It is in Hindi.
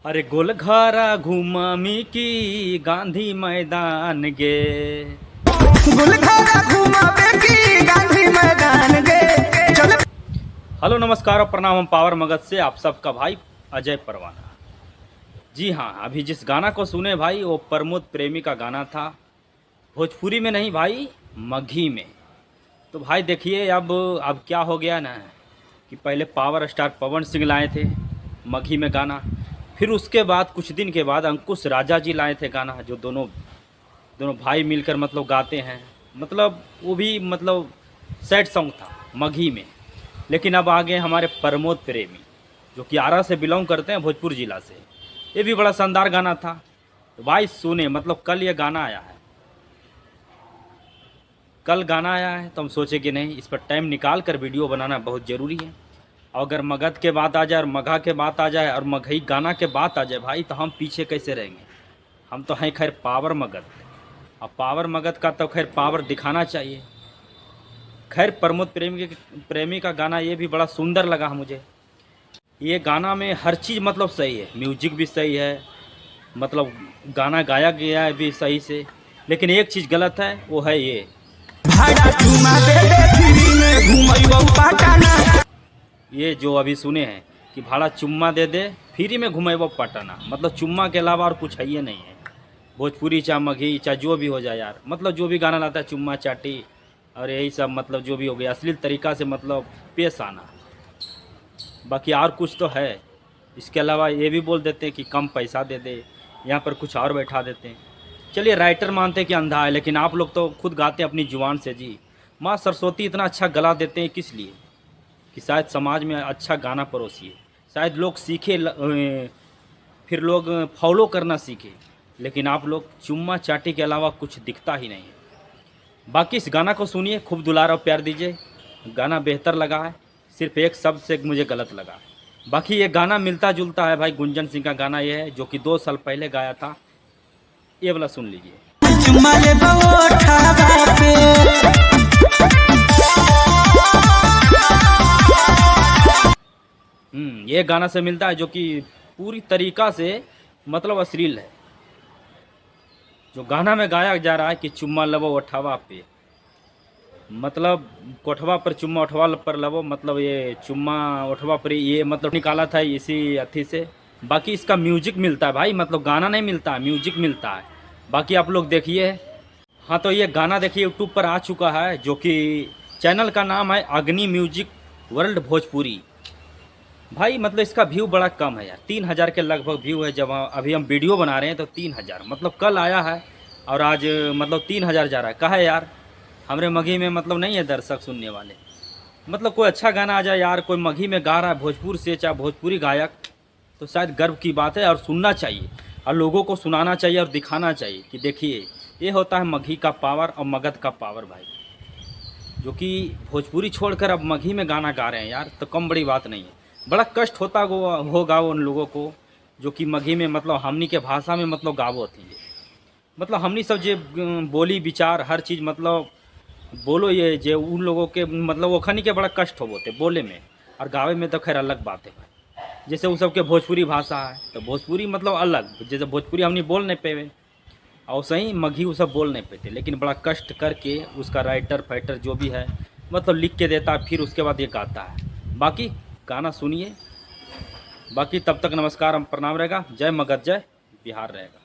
अरे गोलघारा घुमामी की गांधी मैदान गे गुलखारा घुमावे की गांधी मैदान गे चल। हेलो नमस्कार और प्रणाम। हम पावर मगध से आप सबका भाई अजय परवाना। जी हाँ, अभी जिस गाना को सुने भाई वो प्रमोद प्रेमी का गाना था। भोजपुरी में नहीं भाई, मगही में। तो भाई देखिए अब क्या हो गया ना कि पहले पावर स्टार पवन सिंह लाए थे मगही में गाना, फिर उसके बाद कुछ दिन के बाद अंकुश राजा जी लाए थे गाना, जो दोनों भाई मिलकर मतलब गाते हैं। मतलब वो भी मतलब सैड सॉन्ग था मगही में। लेकिन अब आ गए हमारे प्रमोद प्रेमी, जो कि आरा से बिलोंग करते हैं, भोजपुर ज़िला से। ये भी बड़ा शानदार गाना था। तो भाई सुने, मतलब कल ये गाना आया है, कल गाना आया है, तो हम सोचे कि नहीं, इस पर टाइम निकाल कर वीडियो बनाना बहुत ज़रूरी है। अगर मगध के बात आ जाए और मगहा के बात आ जाए और मगही गाना के बात आ जाए भाई, तो हम पीछे कैसे रहेंगे। हम तो हैं खैर पावर मगध, अब पावर मगध का तो खैर पावर दिखाना चाहिए। खैर प्रमोद प्रेमी का गाना ये भी बड़ा सुंदर लगा मुझे। ये गाना में हर चीज़ मतलब सही है, म्यूजिक भी सही है, मतलब गाना गाया गया है भी सही से। लेकिन एक चीज़ गलत है, वो है ये भाड़ा चुमा दे दे फ्री में घुमैबो पटना। ये जो अभी सुने हैं कि भाड़ा चुम्मा दे दे फ्री में घुमेबो पटना, मतलब चुम्मा के अलावा और कुछ है ये नहीं है। भोजपुरी चाहे मगही चाहे जो भी हो जाए यार, मतलब जो भी गाना लाता है चुम्मा चाटी और यही सब, मतलब जो भी हो गया अश्लील तरीक़ा से मतलब पेश आना। बाकी और कुछ तो है, इसके अलावा ये भी बोल देते हैं कि कम पैसा दे दे, यहाँ पर कुछ और बैठा देते हैं। चलिए राइटर मानते हैं कि अंधा है, लेकिन आप लोग तो खुद गाते हैं अपनी जुबान से। जी, माँ सरस्वती इतना अच्छा गला देते हैं किस लिए, कि शायद समाज में अच्छा गाना परोसिए, शायद लोग सीखे, फिर लोग फॉलो करना सीखे। लेकिन आप लोग चुम्मा चाटी के अलावा कुछ दिखता ही नहीं है। बाकी इस गाना को सुनिए, खूब दुलार और प्यार दीजिए। गाना बेहतर लगा है, सिर्फ एक शब्द से मुझे गलत लगा। बाकी ये गाना मिलता जुलता है भाई, गुंजन सिंह का गाना ये है, जो कि 2 साल पहले गाया था। ये वाला सुन लीजिए। चुमा ले बौठावा पे ये गाना से मिलता है, जो कि पूरी तरीक़ा से मतलब अश्लील है। जो गाना में गाया जा रहा है कि चुम्मा लबो उठावा पे, मतलब कोठवा पर चुम्मा उठवा पर लबो, मतलब ये चुम्मा उठवा पर ये मतलब निकाला था इसी अथी से। बाकी इसका म्यूजिक मिलता है भाई, मतलब गाना नहीं मिलता है, म्यूजिक मिलता है। बाकी आप लोग देखिए। हाँ, तो ये गाना देखिए यूट्यूब पर आ चुका है, जो कि चैनल का नाम है अग्नि म्यूजिक वर्ल्ड भोजपुरी। भाई मतलब इसका व्यू बड़ा कम है यार, 3000 के लगभग व्यू है। जब अभी हम वीडियो बना रहे हैं तो 3000, मतलब कल आया है और आज मतलब 3000 जा रहा है। कहा है यार, हमारे मगही में मतलब नहीं है दर्शक सुनने वाले। मतलब कोई अच्छा गाना आ जाए यार, कोई मगही में गा रहा है भोजपुर से, चाहे भोजपुरी गायक, तो शायद गर्व की बात है और सुनना चाहिए और लोगों को सुनाना चाहिए और दिखाना चाहिए कि देखिए ये होता है मगही का पावर और मगध का पावर भाई, जो कि भोजपुरी छोड़कर अब मगही में गाना गा रहे हैं यार। तो कम बड़ी बात नहीं है। बड़ा कष्ट होता होगा उन लोगों को जो कि मगही में मतलब हमनी के भाषा में मतलब गावो थी। मतलब हमनी सब जे बोली विचार हर चीज़ मतलब बोलो, ये जे उन लोगों के मतलब वो खनी के बड़ा कष्ट होते बोले में और गावे में, तो खैर अलग बात है। जैसे उन सबके भोजपुरी भाषा है तो भोजपुरी मतलब अलग, जैसे भोजपुरी हमनी बोल नहीं पेवे और सही मगही वो सब बोल नहीं पाते, लेकिन बड़ा कष्ट करके उसका राइटर फाइटर जो भी है मतलब लिख के देता है, फिर उसके बाद ये गाता है। बाकी गाना सुनिए। बाकी तब तक नमस्कार, हम प्रणाम रहेगा। जय मगध, जय बिहार रहेगा।